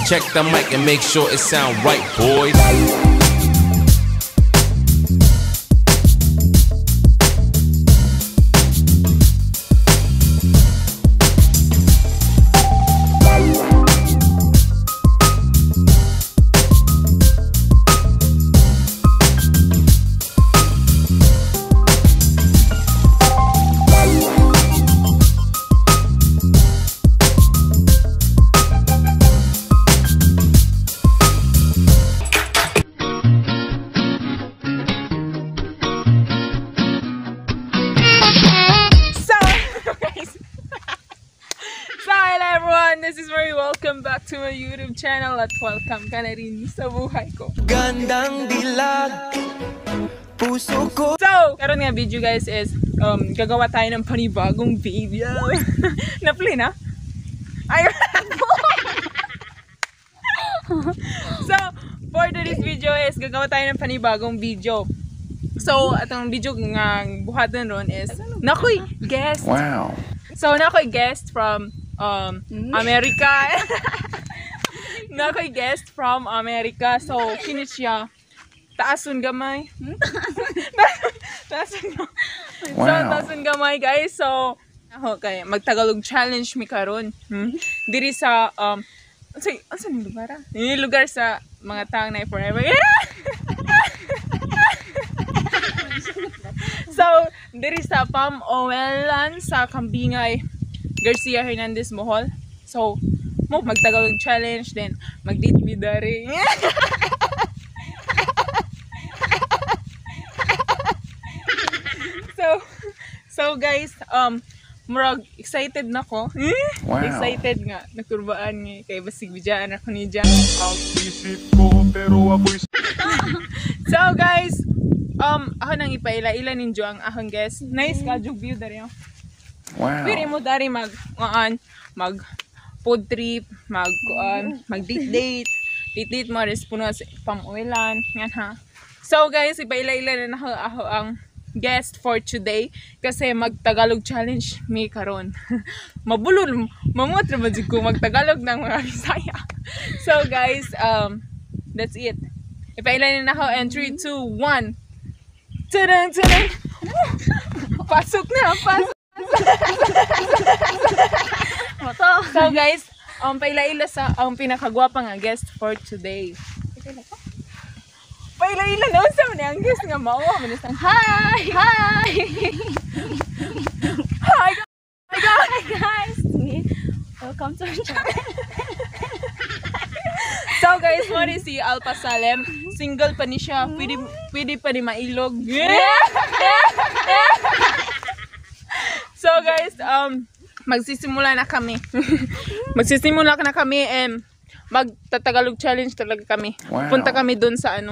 Check the mic and make sure it sound right, boys. This is very welcome back to my YouTube channel at welcome ka na rin sa buhay ko. Gandang dilag, puso ko. So, karon nga video guys is gagawa tayo ng panibagong video. Na-play na? Ay. So, for today's video is gagawa tayo ng panibagong video. So, atong video nga buhatan ron is nakoy guest. Wow. So, nakoy guest from America. Nakoy guest from America. So, kinit siya. Taasun gamay. Taasun gamay. Wow. So, taasun gamay guys. So, okay, magtagalog challenge mi karon. Diri sa asa ni lugar? Ni lugar sa mga taong na forever. So, diri sa Palm Oelan sa Kambingay Garcia Hernandez Mohol. So, magtagalog challenge then mag-date me dari. So guys, murag excited na ko. Wow. Excited nga nagturbaan nga kay basig bidyaan ako ni Jan. So guys, ako nang ipaila-ila ninyo ang akong guest. Nice ka jug view dari. Wow. Pwede mo dari mag food trip, mag date mo res puno sa Pamuelan, yan ha. So guys, ipaila-ila na ako ang guest for today kasi magtagalog challenge mi karon. Mabulol, mamot ra ba ko magtagalog ng mga Bisaya. So guys, that's it. Ipaila na ako and 3, 2, 1. Tadang tadang. Pasok na, pasok. So guys, paila-ila sa pinakagwapa nga guest for today. Paila-ila na unsa man ang guest nga mao man sang hi. Hi. Hi guys. Welcome to our channel. So guys, what is si Alpa Salem? Single pa ni siya. Pwede pa ni mailog. So guys, magsisimula na kami. Magsisimula na kami and magtatagalog challenge talaga kami. Wow. Punta kami doon sa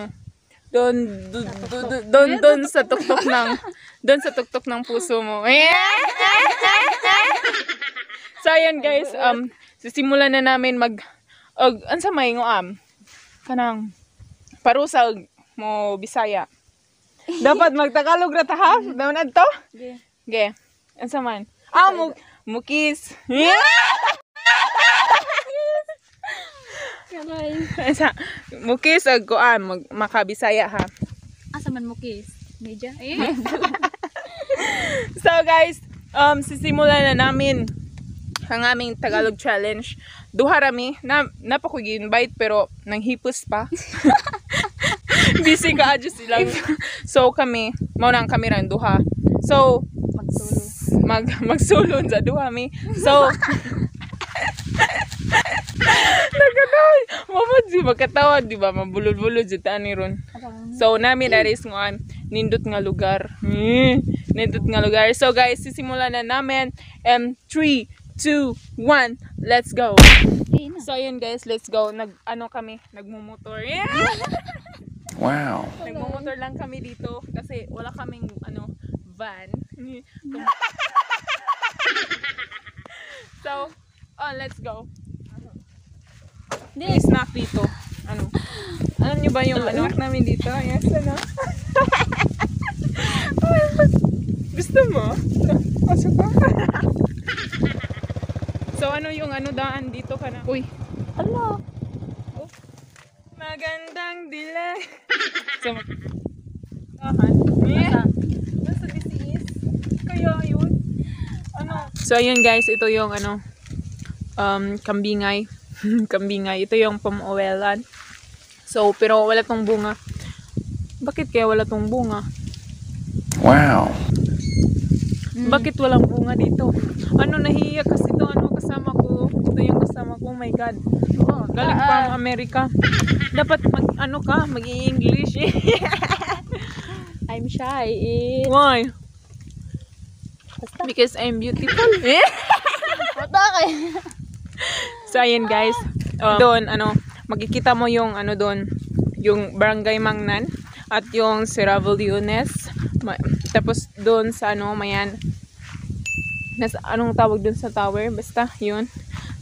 doon sa tuktok ng puso mo. So ayan guys, sisimulan na namin ansa may kanang parusa mo Bisaya. Dapat magtagalog ra ta ha? Daw na to? Okay. Ansa man? Mukis. Ansa? Mukis makabisaya ha. Asa man mukis? Media? So guys, sisimulan na namin ang aming Tagalog challenge. Duha rami napa ko gi-invite pero nanghipos pa. Busy ka adyo silang. So kami mao nang kami ran duha. So magsulon sa duha mi. So nagkatawa. Mamad di magkatawa, di ba? Mabulol-bulol sa tani ron. So namin aris ngoan nindot nga lugar. Nindot nga lugar. So guys, sisimulan na namin. 3, 2, 1, let's go. So ayun guys, let's go. Kami, nagmumotor. Wow. Nagmumotor lang kami dito kasi wala kaming van. So, let's go. May snack dito. Alam niyo ba yung snack namin dito? Yes, Gusto mo? Pasok ka? So ano yung daan dito ka na? Uy. Hello. Magandang dilag. So, nasa this is. Kaya yun. Ano? So, ayun guys, ito yung ano, kambingay. Kambingay. Ito yung pamuwelan. So, pero wala tong bunga. Bakit kaya wala tong bunga? Wow. Bakit walang bunga dito? Ano, nahiya kasi ito, ano, kasama ko. Ito yung kasama ko, oh my God. Galing from America. Dapat mag-i-English eh. I'm shy. Why? Because I'm beautiful. Bata kayo. So, ayan guys. Doon, makikita mo yung, doon, yung Barangay Mangnan at yung Cerrado Leones. Tapos, doon sa, mayan, anong tawag doon sa tower? Basta, yun.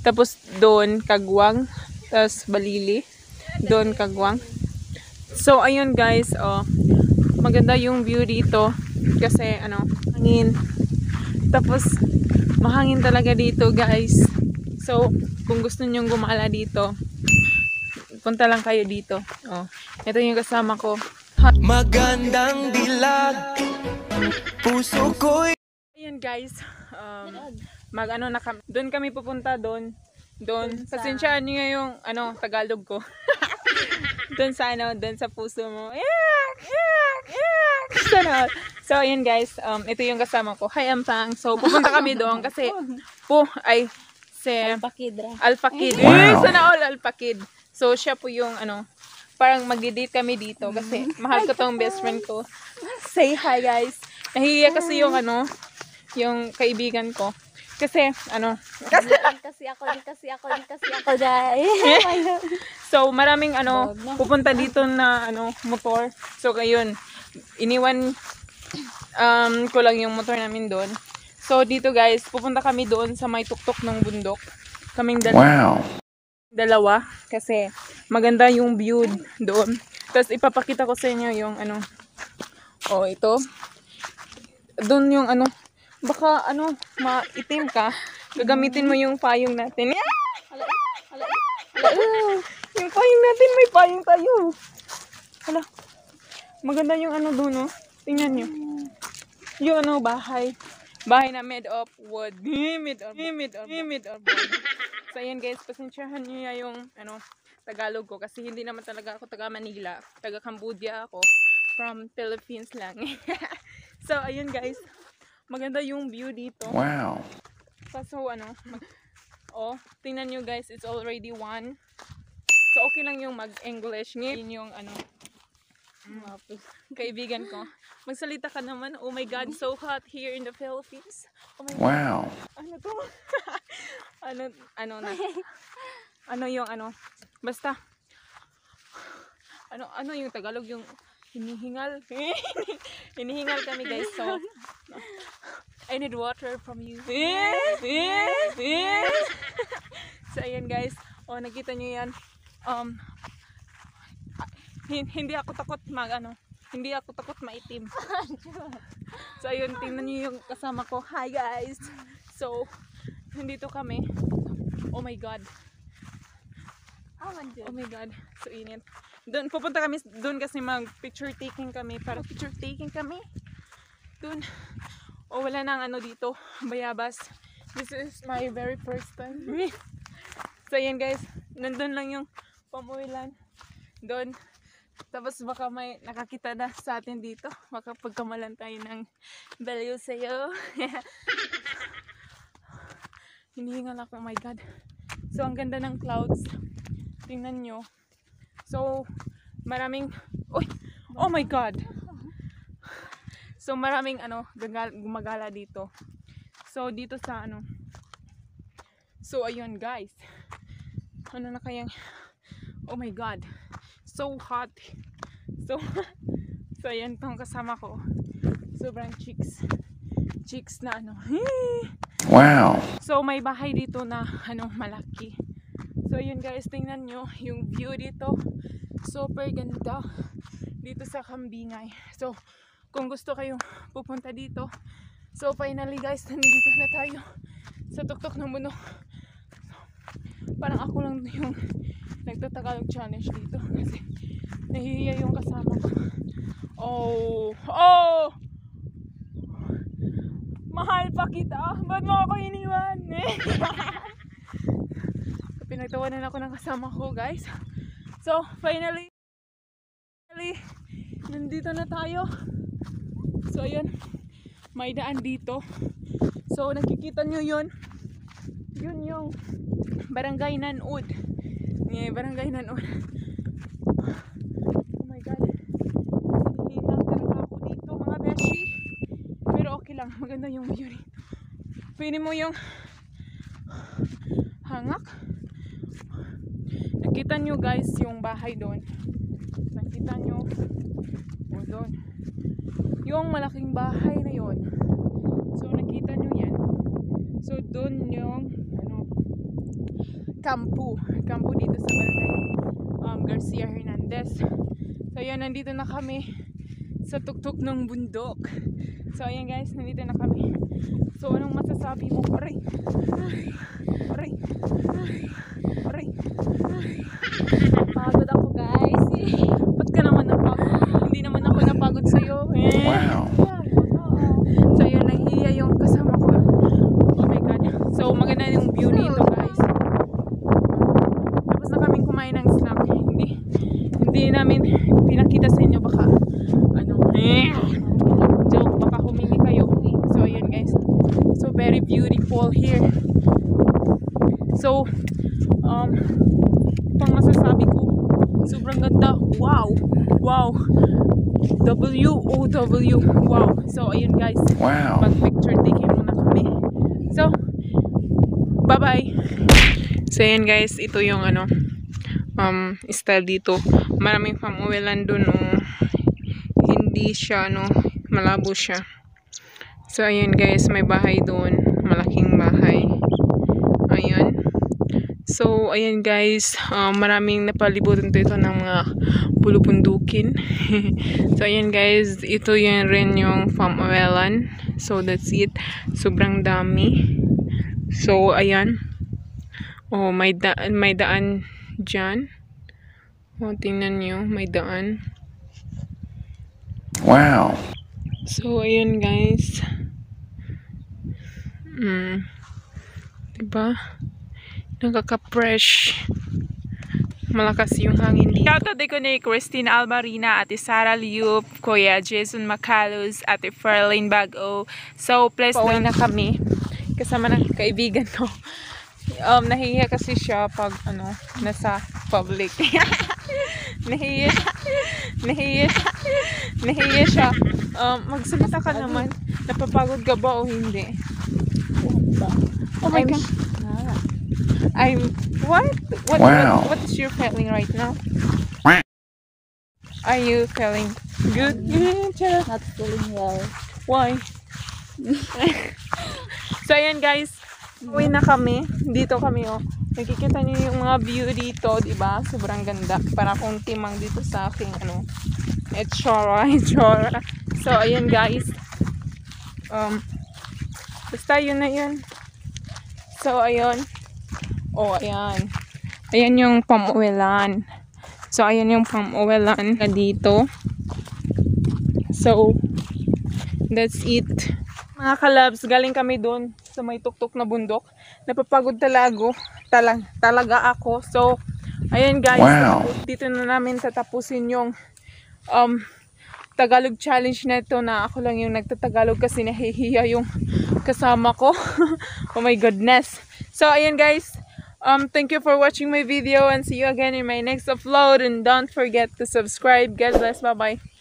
Tapos, doon, Kagwang. Tapos, Balili. Doon, Kagwang. So, ayun guys, maganda yung view dito. Kasi, hangin. Tapos, mahangin talaga dito guys. So, kung gusto nyong gumala dito, punta lang kayo dito. Ito yung kasama ko. Magandang dilag, puso ko'y Ayan guys, doon kami pupunta doon. Pasensyaan niyo yung Tagalog ko. doon sa puso mo. So ayan guys, ito yung kasama ko. Hi Ampang. So pupunta kami doon kasi Alpha Kid. Wow. Sana all Alpha Kid. So siya po yung parang magdi-date kami dito kasi mahal ko tong best friend ko. Say hi guys. Nahihiya kasi yung yung kaibigan ko. Kasi Kasi ako dahil. so maraming pupunta dito na motor. So ayun, iniwan ko lang yung motor namin doon. So dito guys, pupunta kami doon sa may tuktok ng bundok. Kaming dalawa kasi maganda yung view doon. Tapos ipapakita ko sa inyo yung ito. Doon yung baka maitim ka, gagamitin mo yung payong natin. Yung payong natin, may payong tayo. Hala. Maganda yung doon, tingnan nyo. Yung bahay. Bahay na made of wood. Made of wood. So ayan guys, pasensyahan nyo yung Tagalog ko kasi hindi naman talaga ako taga Manila. Taga Cambodia ako. From Philippines lang. So ayun guys, maganda yung view dito. Wow. So tingnan nyo guys, it's already 1. So okay lang yung mag-English. Ngayon yung kaibigan ko. Magsalita ka naman. Oh my God, so hot here in the Philippines. Oh my God. Wow. Ano to? Basta yung Tagalog, yung hinihingal. Hinihingal kami guys. So I need water from you. So ayan guys, nakita nyo yan. Hindi ako takot hindi ako takot maitim. So ayun, tingnan nyo yung kasama ko. Hi guys. So nandito kami. Oh my God. Oh my God. So init. Doon pupunta kami doon kasi mag picture taking kami. Doon. Wala nang dito. Bayabas. This is my very first time. So ayan guys, nandun lang yung pamuwilan. Doon. Tapos baka may nakakita na sa atin dito. Baka pagkamalan tayo ng value sa'yo. Hinihingal ako, oh my God. So ang ganda ng clouds. Tingnan nyo. So maraming, oh my God. So maraming gumagala dito. So dito sa So ayun guys. Ano na kayang, oh my God. So hot. So ayan tong kasama ko. Sobrang chicks na Wow. So may bahay dito na malaki. So ayun guys, tingnan nyo yung view dito. Super ganda dito sa Kambingay. So kung gusto kayong pupunta dito. So finally guys, nandito na tayo sa tuktok ng bundok. Parang ako lang yung nagtatagalog challenge dito kasi nahihiya yung kasama ko. Oh! Mahal pa kita. Ba't mo ako iniwan? So, pinagtawanan ako ng kasama ko, guys. So, finally, nandito na tayo. So, ayan. May daan dito. So, nakikita nyo yun. Yun yung Barangay Nanood. Yeah, Barangay Nanood. Oh my God. Hihina talaga ako dito, mga beshi. Pero okay lang. Maganda yung view dito. Pwede mo yung hangak. Nakita nyo guys yung bahay doon. Nakita nyo. O doon. Yung malaking bahay na yon. So nakita nyo yan. So doon yung kampo dito sa Barangay Garcia Hernandez. So ayan, nandito na kami sa tuktok ng bundok. So ayan guys, nandito na kami. So anong masasabi mo? Aray. Pagod ako, guys. Ba't ka naman napagod? Hindi naman ako napagod sa'yo. Wow. So yun, nahihiya yung kasama ko. Oh my God. So maganda yung view dito guys. Tapos na kaming kumain ng snack. Hindi namin pinakita sa inyo, baka joke, baka humingi kayo. So ayan guys. So very beautiful here. So pang masasabi ko, sobrang ganda. Wow. W-O-W. Wow. So ayun guys. Wow. Mag-picture taking muna kami. So bye-bye. So ayan guys, ito yung style dito. Maraming pamuwilan dun, hindi siya malabo siya. So ayan guys, may bahay doon, malaking bahay. Ayan. So ayan guys, maraming napalibutan dito ng mga pulupundukin. So ayan guys, ito yan rin yung pamuwilan. So that's it. Sobrang dami. So ayan. Oh, may daan dyan. Oh, tingnan nyo, may daan. Wow. So ayan guys. Diba? Nakaka-fresh. Malakas yung hangin dito. Shoutout ko ni Christine Albarina, Ate Sara Liup, Kuya Jason Macalus, Ate Ferlin Bago. So please, pauwi na kami. Kasama ng kaibigan ko. Nahihiya kasi siya pag nasa public. Nahihiya siya. Magsalita ka naman. Napapagod ka ba o hindi? Oh my God. Wow. What is your feeling right now? Are you feeling good? Not feeling well. Why? So ayan guys, uwi na kami. Dito kami nakikita niyo yung mga view dito, di ba? Sobrang ganda. Para kung timang dito sa aking itsura. So ayan guys. Basta yun na yun. So ayun. Oh, ayan. Ayan yung pamuwilan. So ayan yung pamuwilan dito. So that's it. Mga kalabs, galing kami doon sa may tuktok na bundok. Napapagod talaga ako. So, ayan guys. Wow. Dito na namin tatapusin yung Tagalog challenge na ito, na ako lang yung nagtatagalog kasi nahihiya yung kasama ko. Oh my goodness. So, ayan guys. Thank you for watching my video and see you again in my next upload. And don't forget to subscribe. God bless. Bye-bye.